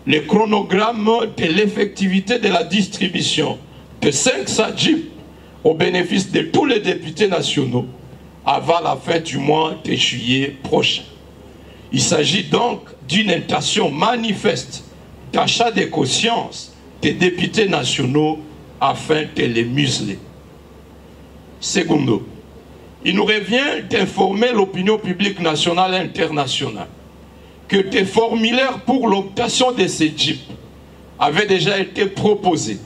le chronogramme de l'effectivité de la distribution de 500 Jeeps au bénéfice de tous les députés nationaux avant la fin du mois de juillet prochain. Il s'agit donc d'une intention manifeste d'achat de conscience des députés nationaux afin de les museler. Secondo, il nous revient d'informer l'opinion publique nationale et internationale que des formulaires pour l'obtention de ces Jeeps avaient déjà été proposés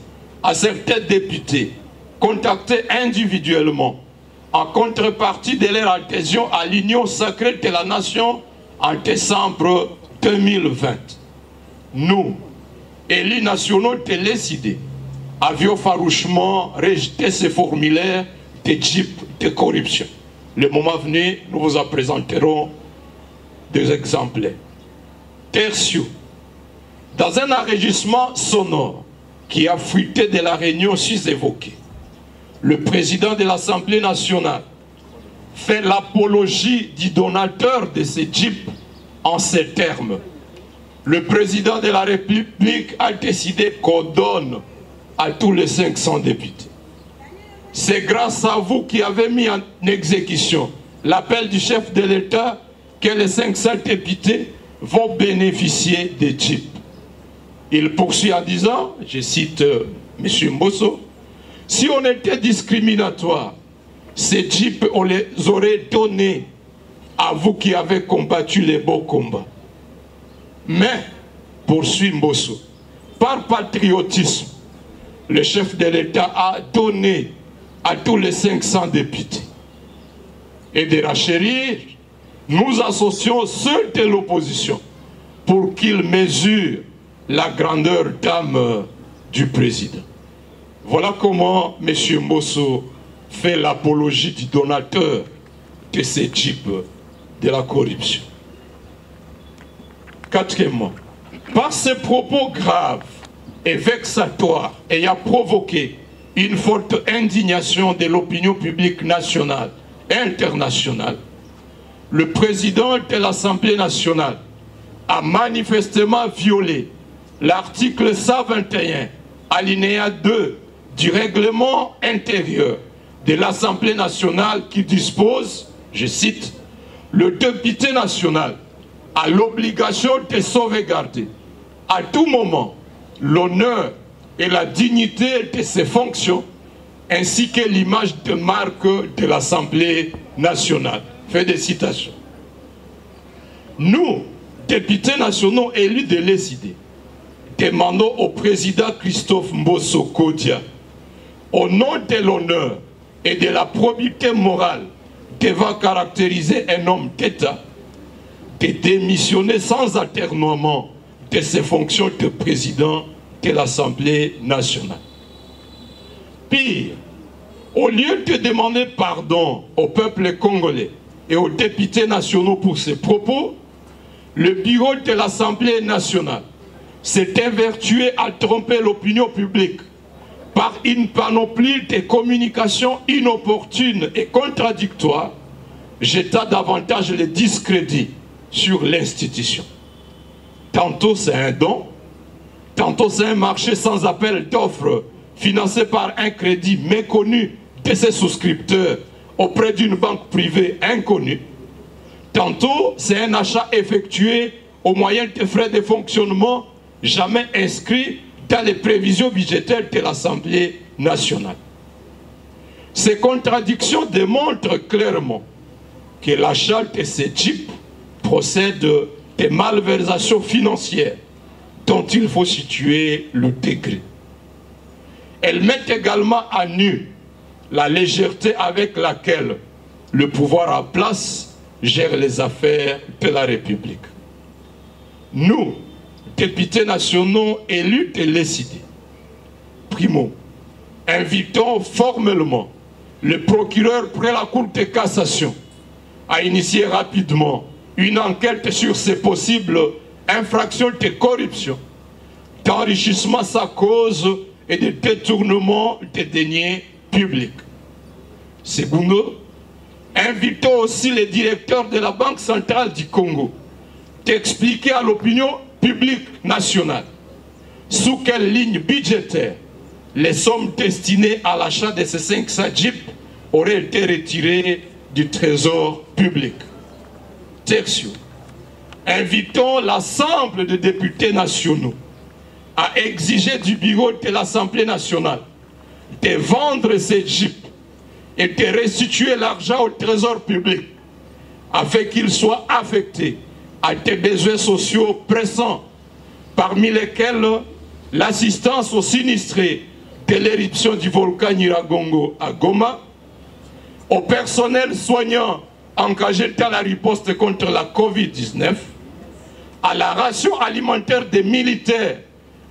à certains députés contactés individuellement en contrepartie de leur adhésion à l'Union sacrée de la Nation en décembre 2020. Nous, élus nationaux de l'ESID, avions farouchement rejeté ces formulaires de Jeeps de corruption. Le moment venu, nous vous en présenterons des exemplaires. Tertio, dans un enregistrement sonore qui a fuité de la réunion sus-évoquée, le président de l'Assemblée nationale fait l'apologie du donateur de ces Jeeps en ces termes. Le président de la République a décidé qu'on donne à tous les 500 députés. C'est grâce à vous qui avez mis en exécution l'appel du chef de l'État que les 500 députés vont bénéficier des Jeeps. Il poursuit en disant, je cite M. Mbosso, si on était discriminatoire, ces Jeeps, on les aurait donnés à vous qui avez combattu les beaux combats. Mais, poursuit Mbosso, par patriotisme, le chef de l'État a donné à tous les 500 députés. Et de rachérir, nous associons ceux de l'opposition pour qu'ils mesurent la grandeur d'âme du président. Voilà comment M. Mbosso fait l'apologie du donateur de ces Jeeps de la corruption. Quatrièmement, par ces propos graves et vexatoires ayant provoqué une forte indignation de l'opinion publique nationale et internationale, le président de l'Assemblée nationale a manifestement violé l'article 121, alinéa 2 du règlement intérieur de l'Assemblée nationale qui dispose, je cite, « Le député national a l'obligation de sauvegarder à tout moment l'honneur et la dignité de ses fonctions ainsi que l'image de marque de l'Assemblée nationale. » Fait des citations. Nous, députés nationaux élus de l'ESID, demandons au président Christophe Mbosso Kodia, au nom de l'honneur et de la probité morale devant caractériser un homme d'État, de démissionner sans atermoiement de ses fonctions de président de l'Assemblée nationale. Pire, au lieu de demander pardon au peuple congolais et aux députés nationaux pour ses propos, le bureau de l'Assemblée nationale s'est évertué à tromper l'opinion publique par une panoplie de communications inopportunes et contradictoires, jetant davantage le discrédit sur l'institution. Tantôt c'est un don, tantôt c'est un marché sans appel d'offres financé par un crédit méconnu de ses souscripteurs auprès d'une banque privée inconnue. Tantôt c'est un achat effectué au moyen de frais de fonctionnement jamais inscrits dans les prévisions budgétaires de l'Assemblée nationale. Ces contradictions démontrent clairement que l'achat de ces Jeeps procède des malversations financières dont il faut situer le degré. Elles mettent également à nu la légèreté avec laquelle le pouvoir en place gère les affaires de la République. Nous, députés nationaux élus de l'ESID, primo, invitons formellement le procureur près la Cour de cassation à initier rapidement une enquête sur ces possibles infractions de corruption, d'enrichissement sans cause et de détournement des deniers publics. Secondo, invitons aussi les directeurs de la Banque centrale du Congo d'expliquer à l'opinion public national. Sous quelle ligne budgétaire les sommes destinées à l'achat de ces 500 jeeps auraient été retirées du trésor public? Tertio, invitons l'ensemble des députés nationaux à exiger du bureau de l'Assemblée nationale de vendre ces jeeps et de restituer l'argent au trésor public afin qu'il soit affecté à des besoins sociaux pressants, parmi lesquels l'assistance aux sinistrés de l'éruption du volcan Nyiragongo à Goma, au personnel soignant engagé dans la riposte contre la Covid-19, à la ration alimentaire des militaires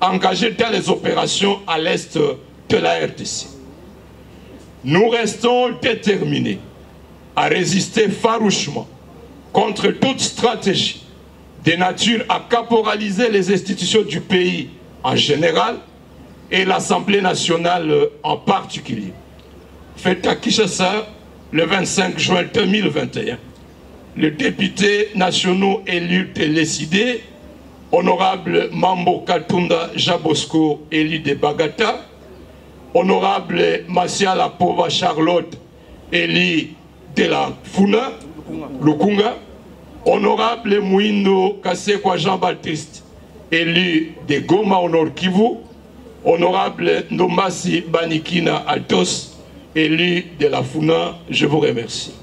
engagés dans les opérations à l'est de la RDC. Nous restons déterminés à résister farouchement contre toute stratégie de nature à caporaliser les institutions du pays en général et l'Assemblée nationale en particulier. Fait à Kinshasa le 25 juin 2021, les députés nationaux élus de l'ECD, honorable Mambo Katunda Jabosko, élu de Bagata, honorable Masiala Pova Charlotte, élu de la Funa, Lukunga, honorable Mouindo Kasekwa Jean-Baptiste, élu de Goma au Nord Kivu, honorable Nomasi Banikina Altos, élu de la Funa, je vous remercie.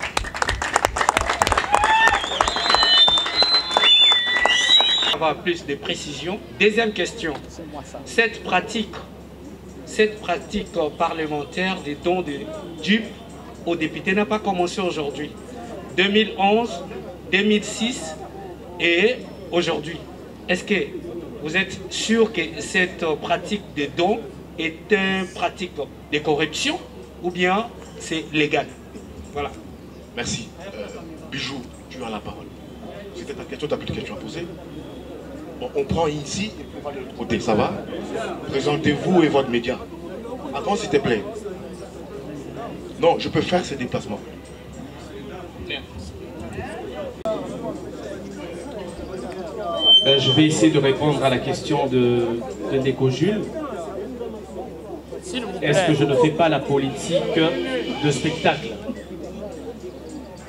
Avoir plus de précision. Deuxième question. Cette pratique parlementaire des dons de dupes aux députés n'a pas commencé aujourd'hui. 2011, 2006 et aujourd'hui. Est-ce que vous êtes sûr que cette pratique de dons est une pratique de corruption ou bien c'est légal? Voilà. Merci. Bijou, tu as la parole. C'était ta question, tu n'as plus de questions à poser. Bon, on prend ici et puis on va de l'autre côté, ça va? Présentez-vous et votre média. Attends, s'il te plaît. Non, je peux faire ces déplacements. Je vais essayer de répondre à la question de Ndeko Jules. Est-ce que je ne fais pas la politique de spectacle?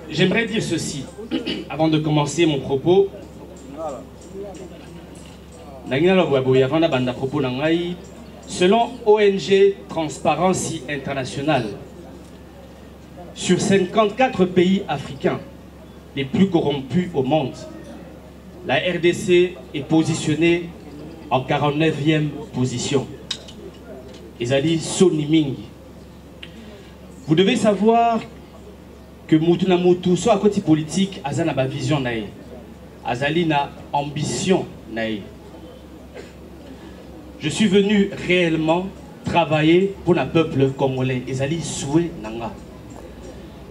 J'aimerais dire ceci, avant de commencer mon propos. Selon ONG Transparency International, sur 54 pays africains les plus corrompus au monde, la RDC est positionnée en 49e position. Ezali Soni Mingi. Vous devez savoir que Moutuna Moutou, soit à côté politique, Azana ba vision nae, Azali na ambition nae. Je suis venu réellement travailler pour le peuple congolais. Ezali souhait nanga.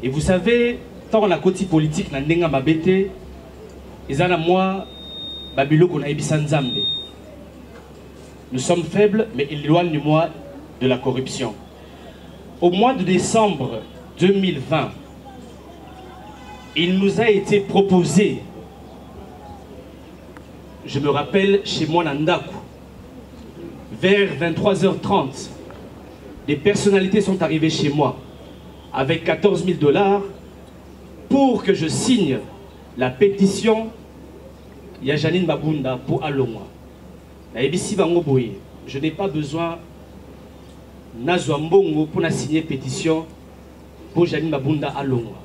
Et vous savez, tant la côté politique na ndenga mabete, Ezana moi, Babilo qu'on a Nzambe. Nous sommes faibles, mais éloigne-moi de la corruption. Au mois de décembre 2020, il nous a été proposé, je me rappelle chez moi Nandaku, vers 23h30, des personnalités sont arrivées chez moi avec 14 000 $ pour que je signe la pétition Yajanine Babunda pour Alongwa. Je n'ai pas besoin Nazwambongo pour signer pétition pour Janine Babunda Alongwa.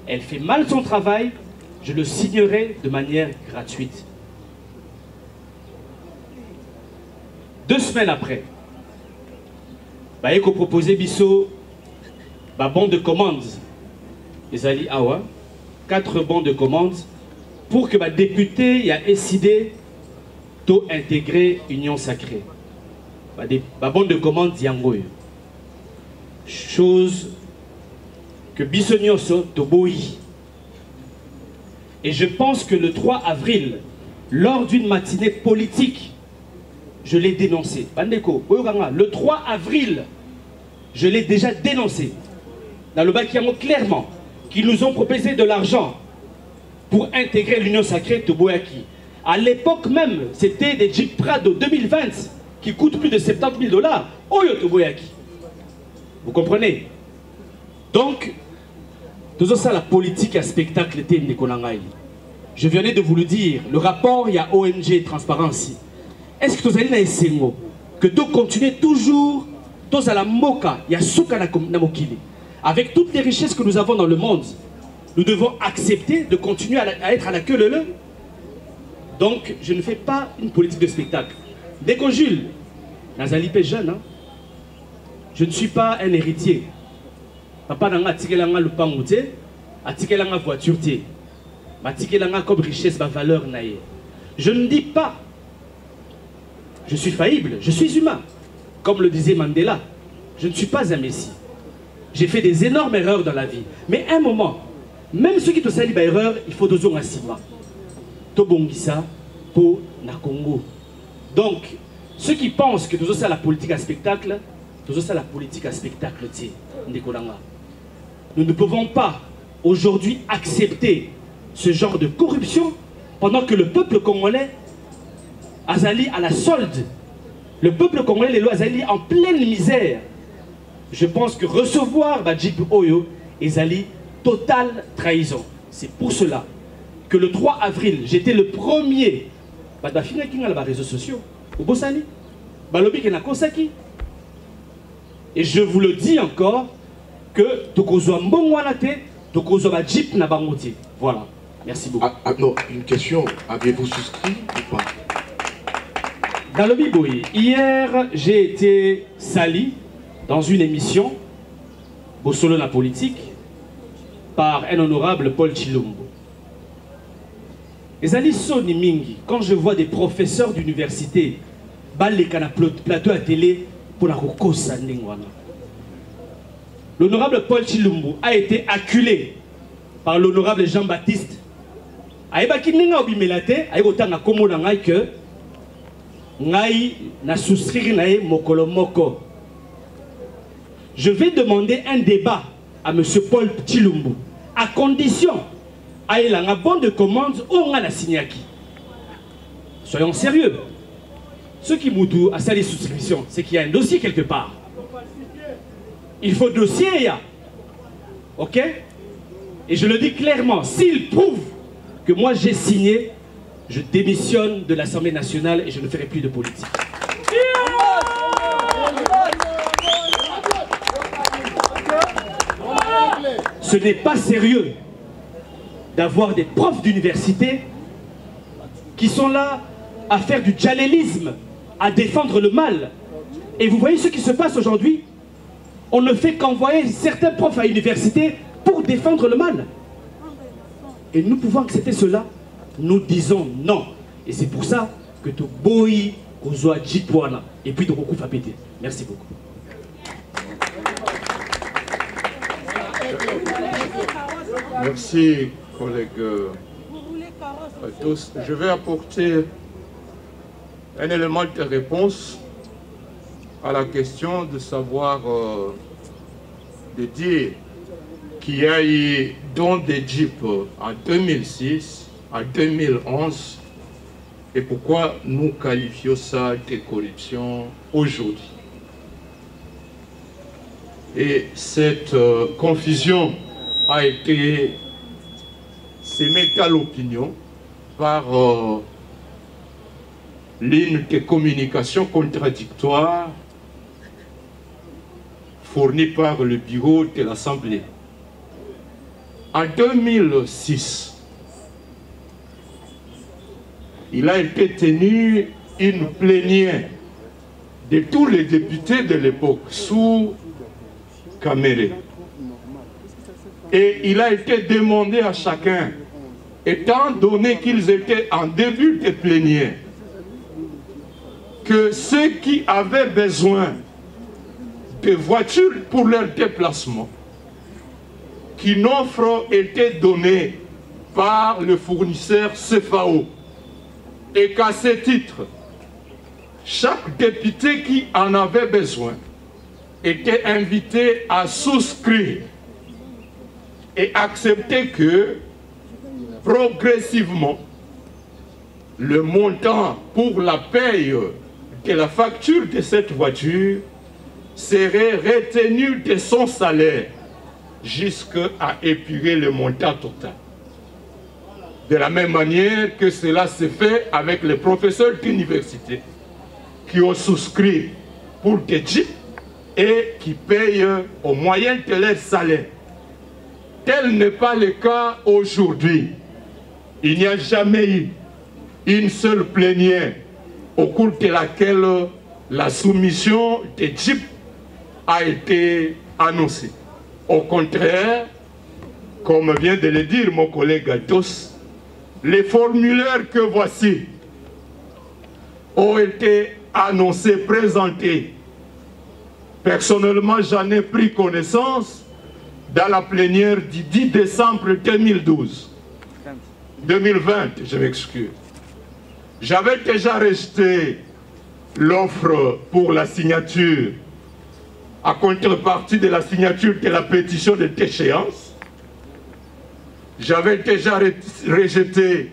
Elle fait mal son travail, je le signerai de manière gratuite. 2 semaines après, Baeko proposé Bisso bon de commande. Les Ali Awa, 4 bons de commande pour que le député y a décidé d'intégrer Union Sacrée. Bon de commande Yangoy. Chose que Bissonioso Toboyi. Et je pense que le 3 avril, lors d'une matinée politique, je l'ai dénoncé. Bandeko, le 3 avril, je l'ai déjà dénoncé. Dans le Bakiamo, clairement, qu'ils nous ont proposé de l'argent pour intégrer l'Union Sacrée de Boyaki. À l'époque même, c'était des Jeep Prado 2020 qui coûtent plus de 70 000 $. Oyo Toboyaki. Vous comprenez? Donc, tout ça, la politique à spectacle était Nekonangaï. Je venais de vous le dire, le rapport, il y a ONG Transparency. Est-ce que vous allez dans les que tu continues toujours dans la moka, il y a Souka Namokili. Avec toutes les richesses que nous avons dans le monde, nous devons accepter de continuer à être à la queue leu. Donc, je ne fais pas une politique de spectacle. Dès qu'on Jules, Nazali est jeune, hein? Je ne suis pas un héritier. Papa n'a pas tikelanga le pangouté, a tikelanga voiture té, ma tikelanga comme richesse, ma valeur naïe. Je ne dis pas, je suis faillible, je suis humain. Comme le disait Mandela, je ne suis pas un messie. J'ai fait des énormes erreurs dans la vie. Mais à un moment, même ceux qui te salissent erreur, il faut deux ans à Sima. Tobongisa pour na Congo. Donc, ceux qui pensent que tout ça la politique à spectacle, tout ça la politique à spectacle, nous ne pouvons pas aujourd'hui accepter ce genre de corruption pendant que le peuple congolais Azali à la solde. Le peuple congolais, les lois Azali en pleine misère. Je pense que recevoir Badjip Oyo Azali, totale trahison. C'est pour cela que le 3 avril, j'étais le premier Badafina qui a les réseaux sociaux. Au Bossani, Balobi qui n'a Kosaki. Et je vous le dis encore que Tokozo Mbongwanate, Tokozo Badjip Nabangote. Voilà. Merci beaucoup. Ah, non, une question. Avez-vous souscrit ou pas? Dans le Biboui, hier, j'ai été sali dans une émission, Bossolo la politique, par un honorable Paul Chilombo. Et Zali Soni Mingi, quand je vois des professeurs d'université, Balekana plateau à télé pour la Rokosa Ningwana. L'honorable Paul Chilombo a été acculé par l'honorable Jean-Baptiste. Aïbaki Ninga Obimelate, Aïbotanga Komo Nangai que Ngai na souscrire nae mokolo moko. Je vais demander un débat à M. Paul Chilombo, à condition qu'il ait un bon de commande ou un signaki. Soyons sérieux. Ceux qui m'outent à salir souscription, c'est qu'il y a un dossier quelque part. Il faut dossier, ya. Ok? Et je le dis clairement, s'il prouve que moi j'ai signé, je démissionne de l'Assemblée nationale et je ne ferai plus de politique. Ce n'est pas sérieux d'avoir des profs d'université qui sont là à faire du djalelisme, à défendre le mal. Et vous voyez ce qui se passe aujourd'hui? On ne fait qu'envoyer certains profs à l'université pour défendre le mal. Et nous pouvons accepter cela? Nous disons non. Et c'est pour ça que tu bois Kozoa Jipwana et puis de beaucoup péter. Merci beaucoup. Merci, collègues tous. Je vais apporter un élément de réponse à la question de savoir, de dire qu'il y a eu don des Jeeps en 2006, en 2011, et pourquoi nous qualifions ça de corruption aujourd'hui. Et cette confusion a été sémée à l'opinion par l'une des communications contradictoires fournies par le bureau de l'Assemblée. En 2006, il a été tenu une plénière de tous les députés de l'époque sous Caméré. Et il a été demandé à chacun, étant donné qu'ils étaient en début de plénière, que ceux qui avaient besoin de voitures pour leur déplacement, qu'une offre était donnée par le fournisseur CFAO, et qu'à ce titre, chaque député qui en avait besoin était invité à souscrire et accepter que progressivement le montant pour la paye de la facture de cette voiture serait retenu de son salaire jusqu'à épurer le montant total. De la même manière que cela se fait avec les professeurs d'université qui ont souscrit pour des jeeps et qui payent au moyen de leur salaire. Tel n'est pas le cas aujourd'hui. Il n'y a jamais eu une seule plénière au cours de laquelle la soumission des jeeps a été annoncée. Au contraire, comme vient de le dire mon collègue Atos, les formulaires que voici ont été annoncés, présentés. Personnellement, j'en ai pris connaissance dans la plénière du 10 décembre 2020, je m'excuse. J'avais déjà rejeté l'offre pour la signature à contrepartie de la signature de la pétition de déchéance. J'avais déjà rejeté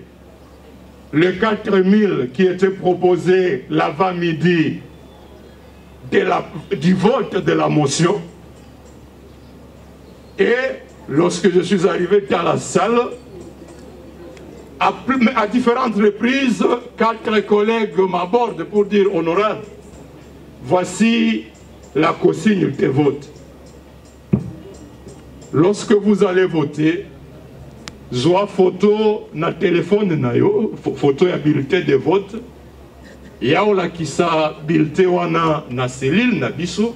le 4000 qui était proposé l'avant-midi du vote de la motion. Et lorsque je suis arrivé dans la salle, à différentes reprises, 4 collègues m'abordent pour dire « Honorable, voici la consigne de vote. Lorsque vous allez voter, zoa photo na téléphone na yo, photo ya bulletin de vote, ya olakisa bulletin wana na cellule na biso,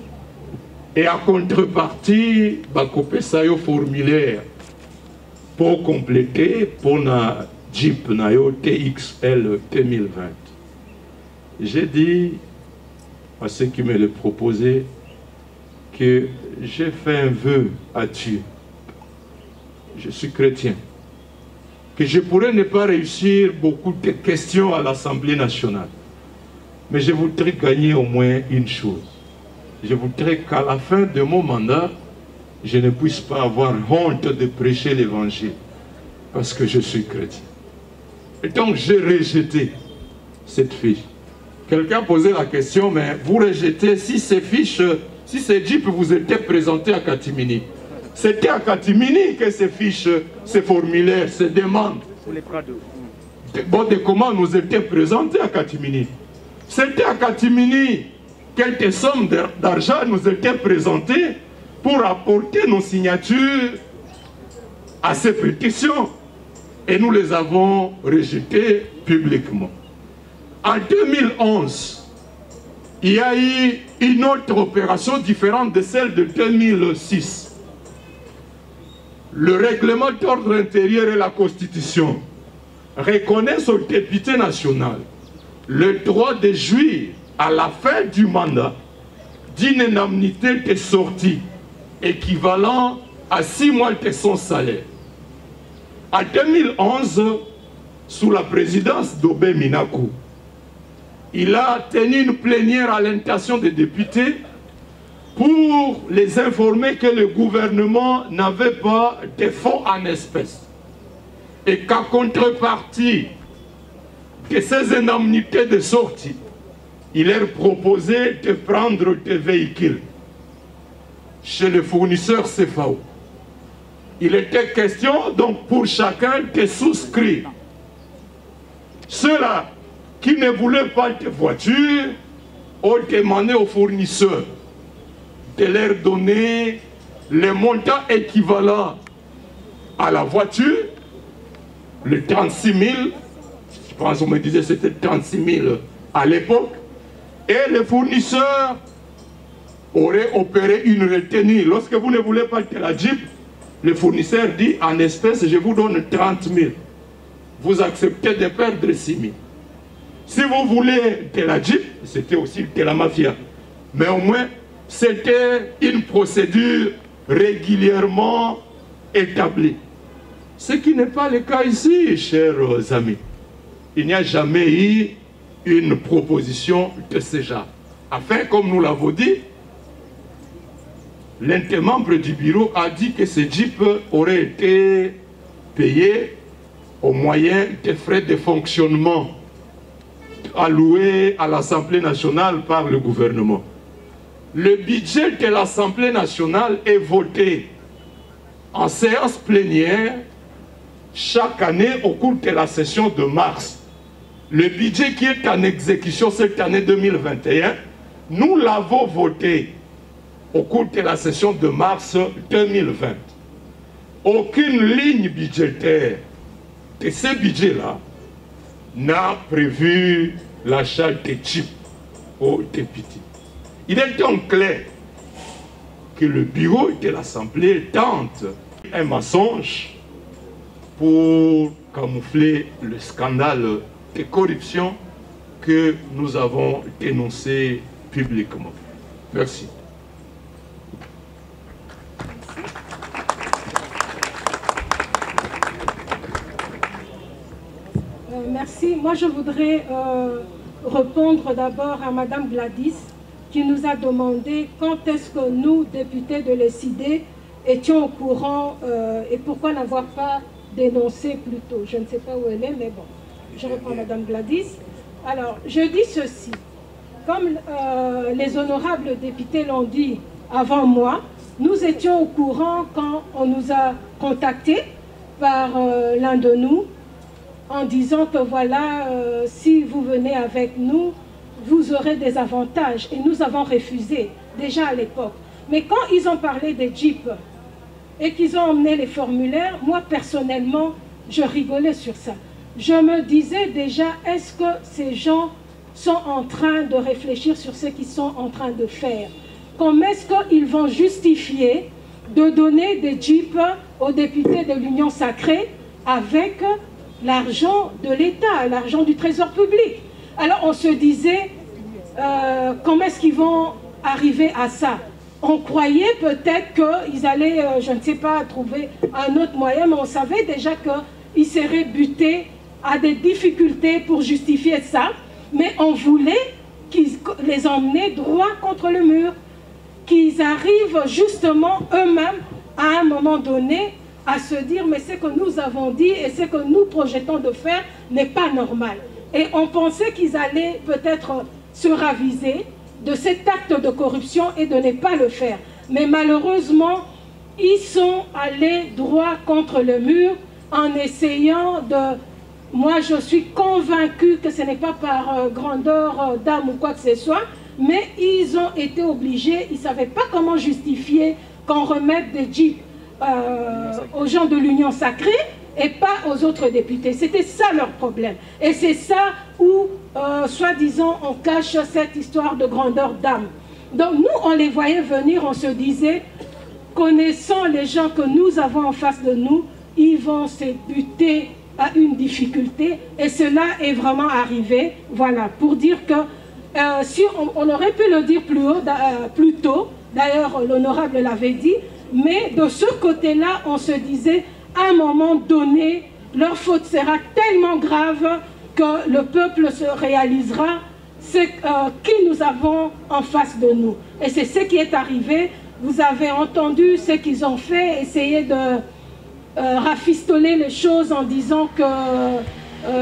et à contrepartie, bakopesa yo formulaire pour compléter pour na Jeep na yo TXL 2020. J'ai dit à ceux qui me le proposaient que j'ai fait un vœu à Dieu. Je suis chrétien. Que je pourrais ne pas réussir beaucoup de questions à l'Assemblée nationale. Mais je voudrais gagner au moins une chose. Je voudrais qu'à la fin de mon mandat, je ne puisse pas avoir honte de prêcher l'évangile. Parce que je suis chrétien. Et donc j'ai rejeté cette fiche. Quelqu'un posait la question, mais vous rejetez si ces fiches, si ces jeeps vous étaient présentés à Katimini. C'était à Katimini que ces fiches, ces formulaires, ces demandes, des bons de commande nous étaient présentés à Katimini. C'était à Katimini quelques sommes d'argent nous étaient présentées pour apporter nos signatures à ces pétitions. Et nous les avons rejetées publiquement. En 2011, il y a eu une autre opération différente de celle de 2006. Le règlement d'ordre intérieur et la Constitution reconnaissent au député national le droit de jouir à la fin du mandat d'une indemnité de sortie équivalent à 6 mois de son salaire. En 2011, sous la présidence d'Obé Minakou, il a tenu une plénière à l'intention des députés pour les informer que le gouvernement n'avait pas de fonds en espèces et qu'à contrepartie de ces indemnités de sortie, il leur proposait de prendre des véhicules chez le fournisseur CFAO. Il était question donc pour chacun de souscrire. Ceux-là qui ne voulaient pas de voiture ont demandé aux fournisseurs de leur donner le montant équivalent à la voiture, le 36 000, je pense qu'on me disait c'était 36 000 à l'époque, et les fournisseurs auraient opéré une retenue. Lorsque vous ne voulez pas de la Jeep, le fournisseur dit en espèces, je vous donne 30 000. Vous acceptez de perdre 6 000. Si vous voulez de la Jeep, c'était aussi de la mafia. Mais au moins, c'était une procédure régulièrement établie. Ce qui n'est pas le cas ici, chers amis. Il n'y a jamais eu une proposition de ce genre. Enfin, comme nous l'avons dit, l'un des membres du bureau a dit que ces jeeps auraient été payés au moyen des frais de fonctionnement alloués à l'Assemblée nationale par le gouvernement. Le budget de l'Assemblée nationale est voté en séance plénière chaque année au cours de la session de mars. Le budget qui est en exécution cette année 2021, nous l'avons voté au cours de la session de mars 2020. Aucune ligne budgétaire de ce budget-là n'a prévu l'achat de chips aux députés. Il est donc clair que le bureau de l'Assemblée tente un mensonge pour camoufler le scandale de corruption que nous avons dénoncé publiquement. Merci. Merci. Moi, je voudrais répondre d'abord à Madame Gladys, qui nous a demandé quand est-ce que nous, députés de l'ESID, étions au courant et pourquoi n'avoir pas dénoncé plus tôt. Je ne sais pas où elle est, mais bon, je reprends Madame Gladys. Alors, je dis ceci. Comme les honorables députés l'ont dit avant moi, nous étions au courant quand on nous a contactés par l'un de nous en disant que voilà, si vous venez avec nous, vous aurez des avantages. Et nous avons refusé, déjà à l'époque. Mais quand ils ont parlé des Jeeps et qu'ils ont emmené les formulaires, moi personnellement, je rigolais sur ça. Je me disais déjà, est-ce que ces gens sont en train de réfléchir sur ce qu'ils sont en train de faire? Comment est-ce qu'ils vont justifier de donner des Jeeps aux députés de l'Union sacrée avec l'argent de l'État, l'argent du Trésor public? Alors on se disait, comment est-ce qu'ils vont arriver à ça? On croyait peut-être qu'ils allaient, je ne sais pas, trouver un autre moyen, mais on savait déjà qu'ils seraient butés à des difficultés pour justifier ça. Mais on voulait qu'ils les emmenaient droit contre le mur, qu'ils arrivent justement eux-mêmes à un moment donné à se dire mais ce que nous avons dit et ce que nous projetons de faire n'est pas normal. Et on pensait qu'ils allaient peut-être se raviser de cet acte de corruption et de ne pas le faire. Mais malheureusement, ils sont allés droit contre le mur en essayant de... Moi, je suis convaincue que ce n'est pas par grandeur d'âme ou quoi que ce soit, mais ils ont été obligés, ils ne savaient pas comment justifier qu'on remette des Jeeps aux gens de l'Union sacrée et pas aux autres députés. C'était ça leur problème. Et c'est ça où, soi-disant, on cache cette histoire de grandeur d'âme. Donc nous, on les voyait venir, on se disait, connaissant les gens que nous avons en face de nous, ils vont se buter à une difficulté. Et cela est vraiment arrivé, voilà, pour dire que si on aurait pu le dire plus tôt, d'ailleurs l'honorable l'avait dit, mais de ce côté-là, on se disait, à un moment donné, leur faute sera tellement grave que le peuple se réalisera ce qui nous avons en face de nous. Et c'est ce qui est arrivé. Vous avez entendu ce qu'ils ont fait, essayer de rafistoler les choses en disant que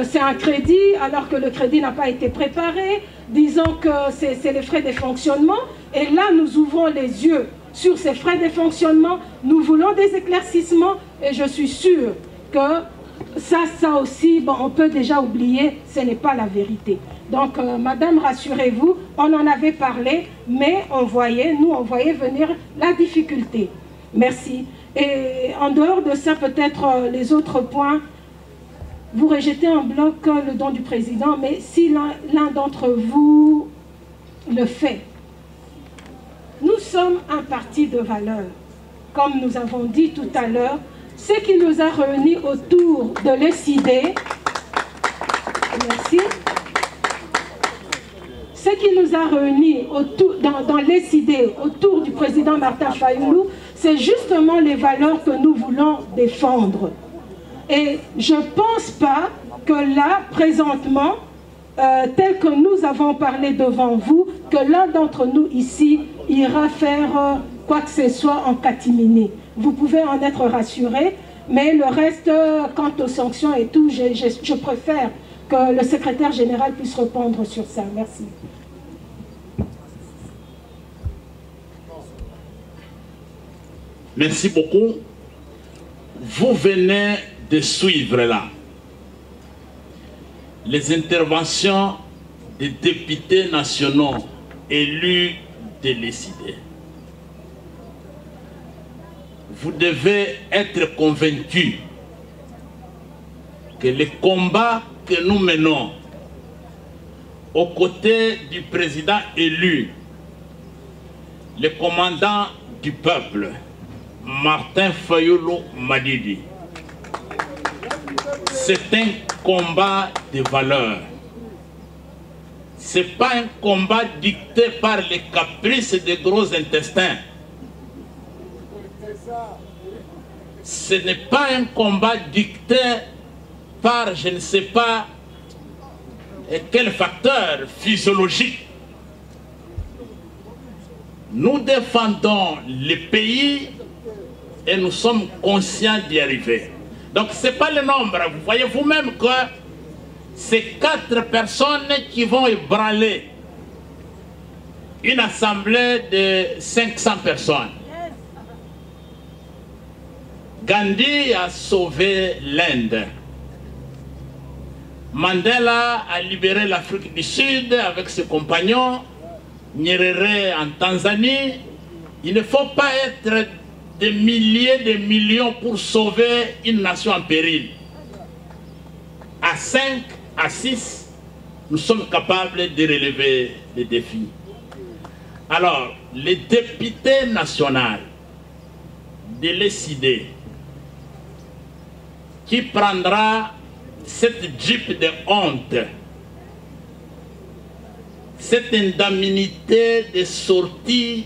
c'est un crédit, alors que le crédit n'a pas été préparé, disant que c'est les frais de fonctionnement. Et là, nous ouvrons les yeux sur ces frais de fonctionnement. Nous voulons des éclaircissements et je suis sûre que ça aussi, bon, on peut déjà oublier, ce n'est pas la vérité. Donc, madame, rassurez-vous, on en avait parlé, mais on voyait venir la difficulté. Merci. Et en dehors de ça, peut-être les autres points, vous rejetez en bloc le don du président, mais si l'un d'entre vous le fait, nous sommes un parti de valeurs. Comme nous avons dit tout à l'heure, ce qui nous a réunis autour de l'ESID, merci, ce qui nous a réunis dans l'ESID autour du président Martin Fayulu, c'est justement les valeurs que nous voulons défendre. Et je ne pense pas que là, présentement, tel que nous avons parlé devant vous, que l'un d'entre nous ici ira faire quoi que ce soit en catimini. Vous pouvez en être rassurés, mais le reste, quant aux sanctions et tout, je préfère que le secrétaire général puisse répondre sur ça. Merci. Merci beaucoup. Vous venez de suivre là les interventions des députés nationaux élus de l'ECID. Vous devez être convaincus que le combat que nous menons aux côtés du président élu, le commandant du peuple, Martin Fayulu Madidi, c'est un combat de valeurs. Ce n'est pas un combat dicté par les caprices des gros intestins. Ce n'est pas un combat dicté par je ne sais pas quel facteur physiologique. Nous défendons le pays et nous sommes conscients d'y arriver. Donc ce n'est pas le nombre. Vous voyez vous-même que c'est 4 personnes qui vont ébranler une assemblée de 500 personnes. Gandhi a sauvé l'Inde. Mandela a libéré l'Afrique du Sud avec ses compagnons. Nyerere en Tanzanie. Il ne faut pas être des milliers de millions pour sauver une nation en péril. À 5, à 6, nous sommes capables de relever les défis. Alors, les députés nationaux de l'ECID qui prendra cette jeep de honte, cette indemnité de sortie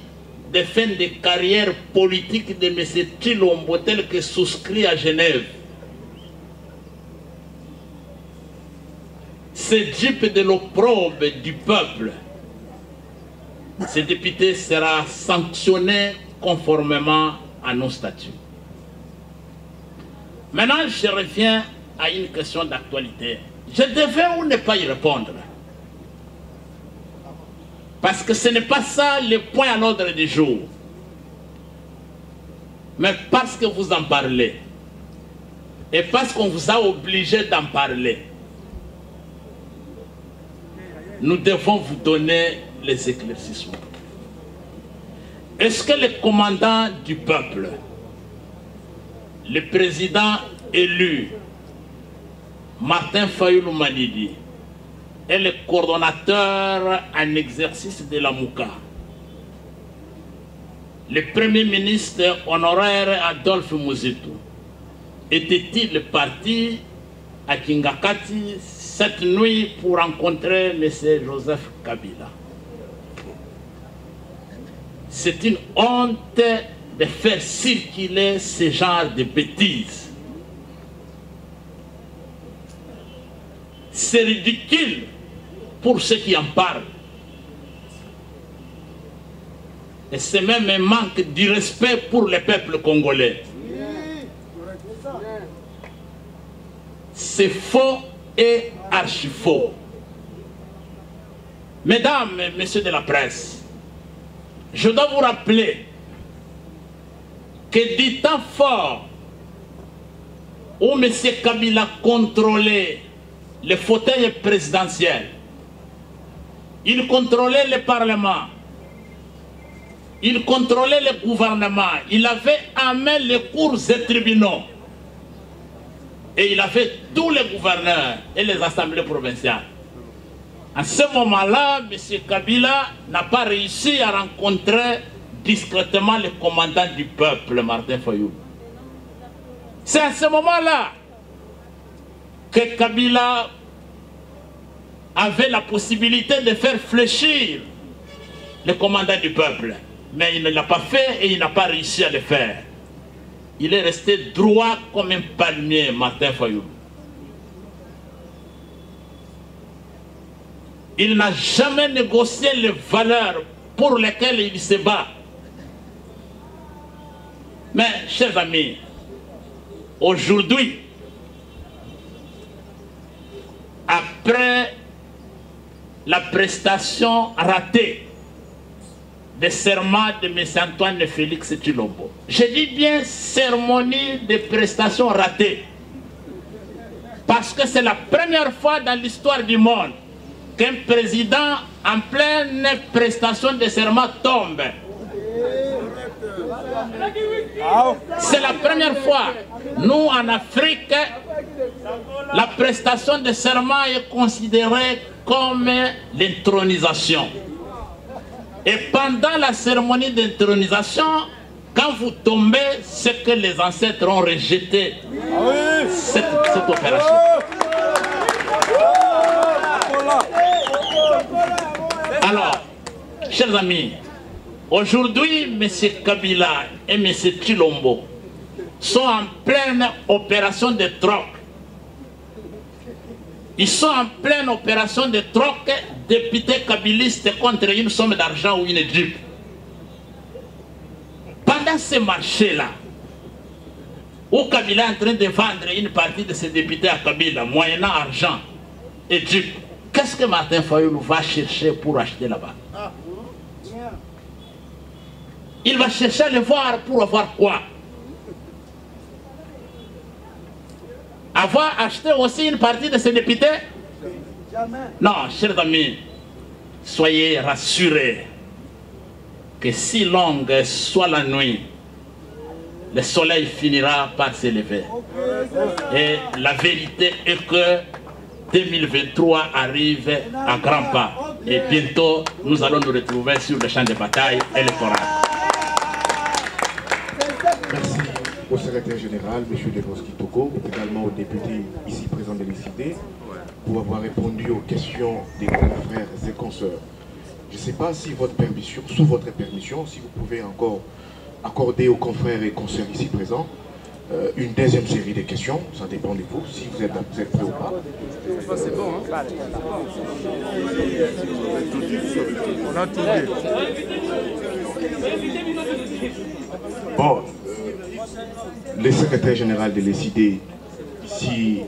de fin de carrière politique de M. Tshilombo tel que souscrit à Genève. Ce jeep de l'opprobre du peuple, ce député sera sanctionné conformément à nos statuts. Maintenant, je reviens à une question d'actualité. Je devais ou ne pas y répondre? Parce que ce n'est pas ça le point à l'ordre du jour. Mais parce que vous en parlez, et parce qu'on vous a obligé d'en parler, nous devons vous donner les éclaircissements. Est-ce que le commandant du peuple, le président élu, Martin Fayulu Madidi, est le coordonnateur en exercice de la Mouka, le premier ministre honoraire Adolphe Muzitu, était-il parti à Kingakati cette nuit pour rencontrer M. Joseph Kabila? C'est une honte de faire circuler ce genre de bêtises. C'est ridicule pour ceux qui en parlent. Et c'est même un manque de respect pour le peuple congolais. C'est faux et archi faux. Mesdames et messieurs de la presse, je dois vous rappeler que du temps fort où M. Kabila contrôlait le fauteuil présidentiel, il contrôlait le Parlement, il contrôlait le gouvernement, il avait en main les cours et tribunaux, et il avait tous les gouverneurs et les assemblées provinciales. À ce moment-là, M. Kabila n'a pas réussi à rencontrer discrètement le commandant du peuple, Martin Fayulu. C'est à ce moment-là que Kabila avait la possibilité de faire fléchir le commandant du peuple. Mais il ne l'a pas fait et il n'a pas réussi à le faire. Il est resté droit comme un palmier, Martin Fayulu. Il n'a jamais négocié les valeurs pour lesquelles il se bat. Mais, chers amis, aujourd'hui, à après la prestation ratée des serments de M. Antoine Félix Tshilombo. Je dis bien cérémonie de prestation ratée. Parce que c'est la première fois dans l'histoire du monde qu'un président en pleine prestation de serment tombe. C'est la première fois. Nous, en Afrique, la prestation de serment est considérée comme l'intronisation. Et pendant la cérémonie d'intronisation, quand vous tombez, c'est que les ancêtres ont rejeté cette opération. Alors, chers amis, aujourd'hui, M. Kabila et M. Tshilombo sont en pleine opération de troc. Ils sont en pleine opération de troc, députés kabilistes contre une somme d'argent ou une jeep. Pendant ce marché-là, où Kabila est en train de vendre une partie de ses députés à Kabila, moyennant argent et jeep, qu'est-ce que Martin Fayoulou va chercher pour acheter là-bas? Il va chercher à le voir pour avoir quoi? Avoir acheté aussi une partie de ses députés? Non, chers amis, soyez rassurés que si longue soit la nuit, le soleil finira par s'élever. Et la vérité est que 2023 arrive à grands pas. Et bientôt, nous allons nous retrouver sur le champ de bataille électoral. Merci au secrétaire général, M. Lebowski Toko, également aux députés ici présents de l'ICD, pour avoir répondu aux questions des confrères et consoeurs. Je ne sais pas si votre permission, sous votre permission, si vous pouvez encore accorder aux confrères et consoeurs ici présents une deuxième série de questions. Ça dépend de vous, si vous êtes prêts ou pas. C'est bon, hein? On a tout dit. Bon, le secrétaire général de l'ICD ici